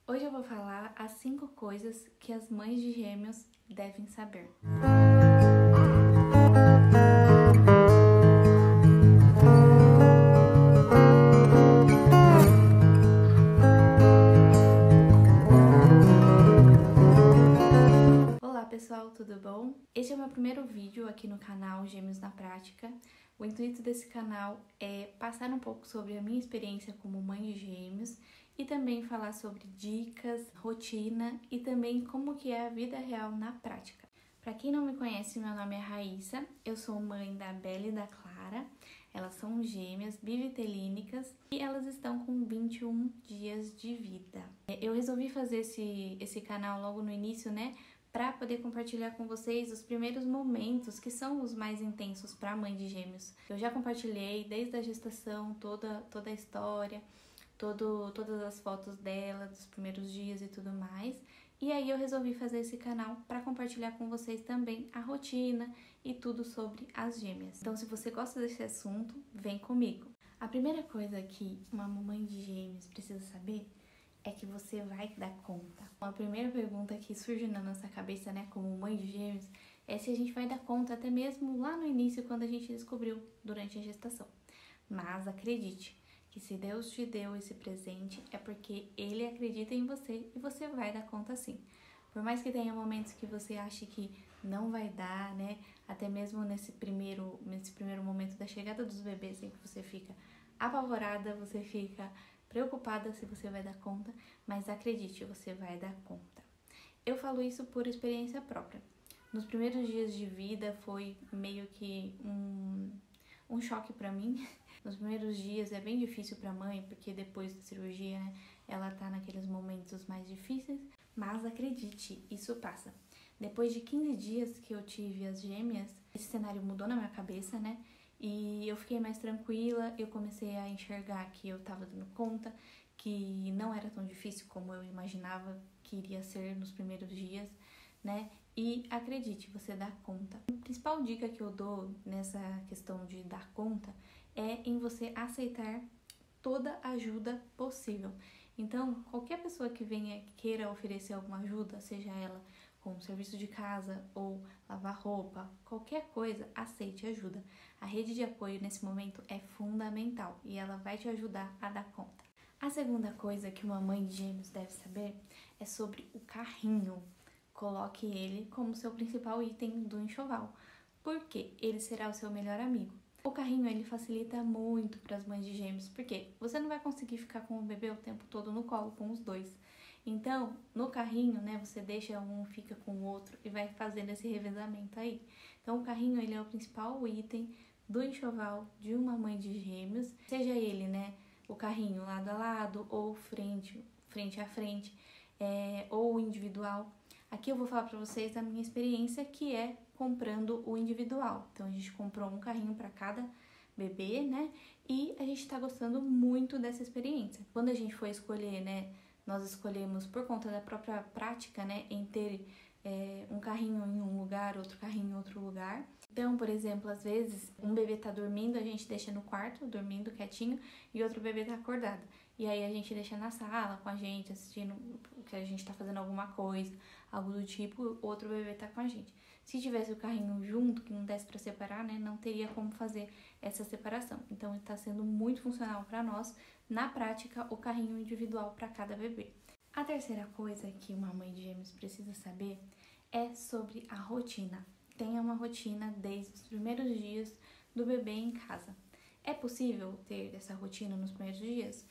Hoje eu vou falar as 5 coisas que as mães de gêmeos devem saber. Olá pessoal, tudo bom? Este é o meu primeiro vídeo aqui no canal Gêmeos na Prática. O intuito desse canal é passar um pouco sobre a minha experiência como mãe de gêmeos e também falar sobre dicas, rotina e também como que é a vida real na prática. Para quem não me conhece, meu nome é Raíssa, eu sou mãe da Bela e da Clara. Elas são gêmeas bivitelínicas e elas estão com 21 dias de vida. Eu resolvi fazer esse canal logo no início, né? Para poder compartilhar com vocês os primeiros momentos que são os mais intensos para a mãe de gêmeos. Eu já compartilhei desde a gestação toda a história, todas as fotos dela, dos primeiros dias e tudo mais. E aí eu resolvi fazer esse canal para compartilhar com vocês também a rotina e tudo sobre as gêmeas. Então, se você gosta desse assunto, vem comigo. A primeira coisa que uma mãe de gêmeos precisa saber é que você vai dar conta. A primeira pergunta que surge na nossa cabeça, né, como mãe de gêmeos, é se a gente vai dar conta até mesmo lá no início, quando a gente descobriu durante a gestação. Mas acredite, que se Deus te deu esse presente é porque Ele acredita em você e você vai dar conta sim. Por mais que tenha momentos que você ache que não vai dar, né, até mesmo nesse primeiro momento da chegada dos bebês em que você fica apavorada, você fica preocupada se você vai dar conta, mas acredite, você vai dar conta. Eu falo isso por experiência própria. Nos primeiros dias de vida foi meio que um choque pra mim. Nos primeiros dias é bem difícil pra mãe, porque depois da cirurgia, né, ela tá naqueles momentos mais difíceis, mas acredite, isso passa. Depois de 15 dias que eu tive as gêmeas, esse cenário mudou na minha cabeça, né? E eu fiquei mais tranquila, eu comecei a enxergar que eu tava dando conta, que não era tão difícil como eu imaginava que iria ser nos primeiros dias, né? E acredite, você dá conta. A principal dica que eu dou nessa questão de dar conta é em você aceitar toda ajuda possível. Então, qualquer pessoa que venha queira oferecer alguma ajuda, seja ela com serviço de casa ou lavar roupa, qualquer coisa, aceite ajuda. A rede de apoio nesse momento é fundamental e ela vai te ajudar a dar conta. A segunda coisa que uma mãe de gêmeos deve saber é sobre o carrinho. Coloque ele como seu principal item do enxoval, porque ele será o seu melhor amigo. O carrinho ele facilita muito para as mães de gêmeos, porque você não vai conseguir ficar com o bebê o tempo todo no colo com os dois. Então, no carrinho, né, você deixa um, fica com o outro e vai fazendo esse revezamento aí. Então, o carrinho ele é o principal item do enxoval de uma mãe de gêmeos, seja ele, né, o carrinho lado a lado ou frente a frente, ou individual. Aqui eu vou falar para vocês da minha experiência, que é comprando o individual. Então, a gente comprou um carrinho para cada bebê, né? E a gente tá gostando muito dessa experiência. Quando a gente foi escolher, né? Nós escolhemos por conta da própria prática, né? Em ter um carrinho em um lugar, outro carrinho em outro lugar. Então, por exemplo, às vezes um bebê tá dormindo, a gente deixa no quarto, dormindo quietinho, e outro bebê tá acordado. E aí a gente deixa na sala com a gente, assistindo que a gente tá fazendo alguma coisa, algo do tipo, outro bebê tá com a gente. Se tivesse o carrinho junto, que não desse para separar, né, não teria como fazer essa separação. Então, está sendo muito funcional para nós, na prática, o carrinho individual para cada bebê. A terceira coisa que uma mãe de gêmeos precisa saber é sobre a rotina. Tenha uma rotina desde os primeiros dias do bebê em casa. É possível ter essa rotina nos primeiros dias?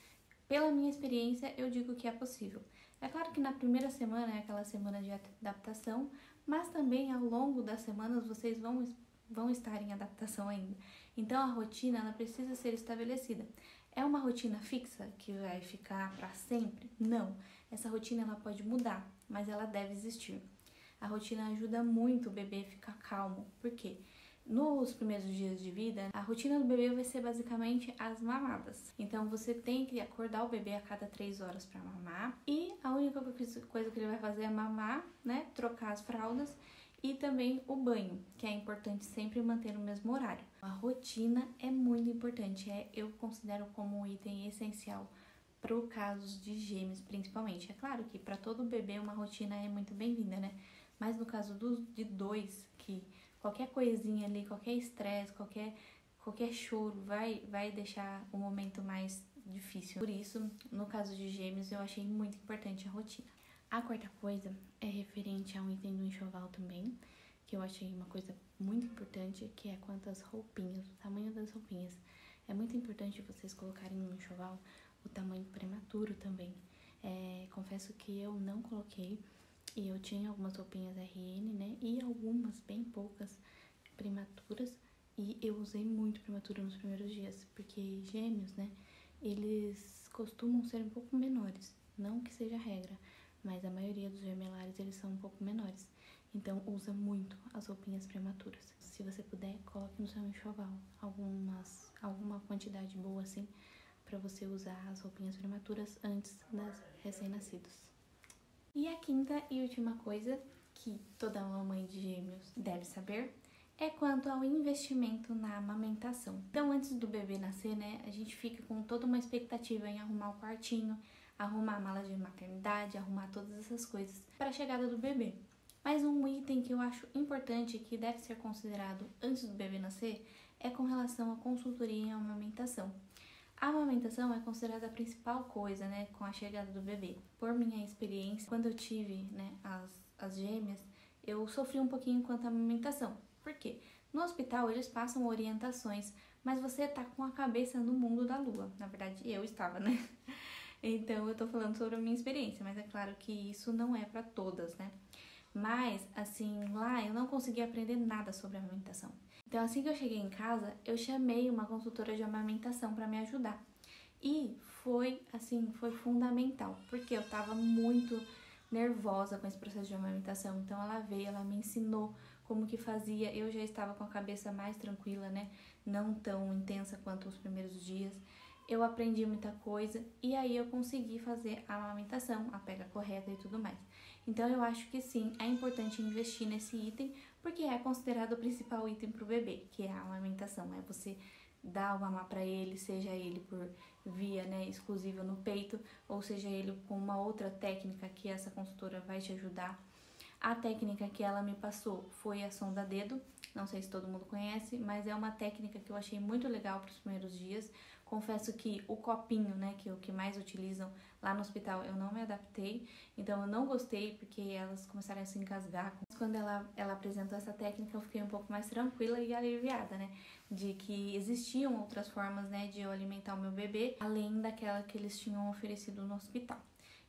Pela minha experiência, eu digo que é possível. É claro que na primeira semana é aquela semana de adaptação, mas também ao longo das semanas vocês vão estar em adaptação ainda. Então a rotina ela precisa ser estabelecida. É uma rotina fixa que vai ficar para sempre? Não. Essa rotina ela pode mudar, mas ela deve existir. A rotina ajuda muito o bebê a ficar calmo. Por quê? Nos primeiros dias de vida, a rotina do bebê vai ser basicamente as mamadas. Então, você tem que acordar o bebê a cada 3 horas para mamar. E a única coisa que ele vai fazer é mamar, né? Trocar as fraldas e também o banho, que é importante sempre manter no mesmo horário. A rotina é muito importante, eu considero como um item essencial para o caso de gêmeos, principalmente. É claro que para todo bebê uma rotina é muito bem-vinda, né? Mas no caso de dois, que qualquer coisinha ali, qualquer estresse, qualquer choro vai deixar o momento mais difícil. Por isso, no caso de gêmeos, eu achei muito importante a rotina. A quarta coisa é referente a um item do enxoval também, que eu achei uma coisa muito importante, que é quanto às roupinhas, o tamanho das roupinhas. É muito importante vocês colocarem no enxoval o tamanho prematuro também. Confesso que eu não coloquei, e eu tinha algumas roupinhas RN, né, e algumas, bem poucas, prematuras, e eu usei muito prematuro nos primeiros dias, porque gêmeos, né, eles costumam ser um pouco menores, não que seja regra, mas a maioria dos gemelares, eles são um pouco menores. Então, usa muito as roupinhas prematuras. Se você puder, coloque no seu enxoval alguma quantidade boa, assim, para você usar as roupinhas prematuras antes das recém-nascidos. E a quinta e última coisa que toda mamãe de gêmeos deve saber é quanto ao investimento na amamentação. Então, antes do bebê nascer, né, a gente fica com toda uma expectativa em arrumar o quartinho, arrumar a mala de maternidade, arrumar todas essas coisas para a chegada do bebê. Mas um item que eu acho importante que deve ser considerado antes do bebê nascer é com relação à consultoria em amamentação. A amamentação é considerada a principal coisa, né, com a chegada do bebê. Por minha experiência, quando eu tive, né, as gêmeas, eu sofri um pouquinho quanto à amamentação. Por quê? No hospital eles passam orientações, mas você tá com a cabeça no mundo da lua. Na verdade, eu estava, né? Então eu tô falando sobre a minha experiência, mas é claro que isso não é para todas, né? Mas, assim, lá eu não consegui aprender nada sobre amamentação. Então, assim que eu cheguei em casa, eu chamei uma consultora de amamentação para me ajudar. E foi fundamental, porque eu tava muito nervosa com esse processo de amamentação. Então, ela veio, ela me ensinou como que fazia. Eu já estava com a cabeça mais tranquila, né? Não tão intensa quanto os primeiros dias. Eu aprendi muita coisa e aí eu consegui fazer a amamentação, a pega correta e tudo mais. Então eu acho que sim, é importante investir nesse item, porque é considerado o principal item para o bebê, que é a amamentação. É você dar o mamar para ele, seja ele por via, né, exclusiva no peito, ou seja ele com uma outra técnica que essa consultora vai te ajudar. A técnica que ela me passou foi a sonda-dedo, não sei se todo mundo conhece, mas é uma técnica que eu achei muito legal para os primeiros dias. Confesso que o copinho, né, que é o que mais utilizam lá no hospital, eu não me adaptei, então eu não gostei porque elas começaram a se engasgar. Quando ela apresentou essa técnica, eu fiquei um pouco mais tranquila e aliviada, né, de que existiam outras formas, né, de eu alimentar o meu bebê, além daquela que eles tinham oferecido no hospital.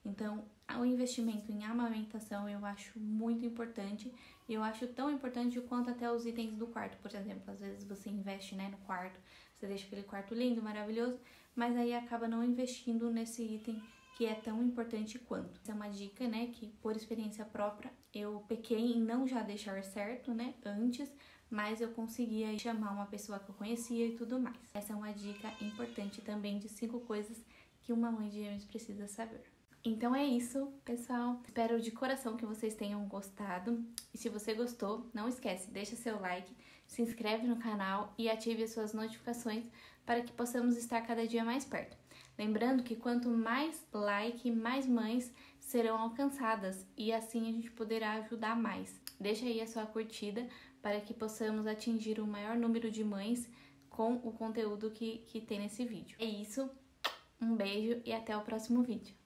Então, o investimento em amamentação eu acho muito importante, e eu acho tão importante quanto até os itens do quarto, por exemplo. Às vezes você investe, né, no quarto, você deixa aquele quarto lindo, maravilhoso, mas aí acaba não investindo nesse item que é tão importante quanto. Essa é uma dica, né, que por experiência própria eu pequei em não já deixar certo, né, antes, mas eu conseguia chamar uma pessoa que eu conhecia e tudo mais. Essa é uma dica importante também de 5 coisas que uma mãe de gêmeos precisa saber. Então é isso, pessoal. Espero de coração que vocês tenham gostado. E se você gostou, não esquece, deixa seu like, se inscreve no canal e ative as suas notificações para que possamos estar cada dia mais perto. Lembrando que quanto mais like, mais mães serão alcançadas e assim a gente poderá ajudar mais. Deixa aí a sua curtida para que possamos atingir o maior número de mães com o conteúdo que tem nesse vídeo. É isso, um beijo e até o próximo vídeo.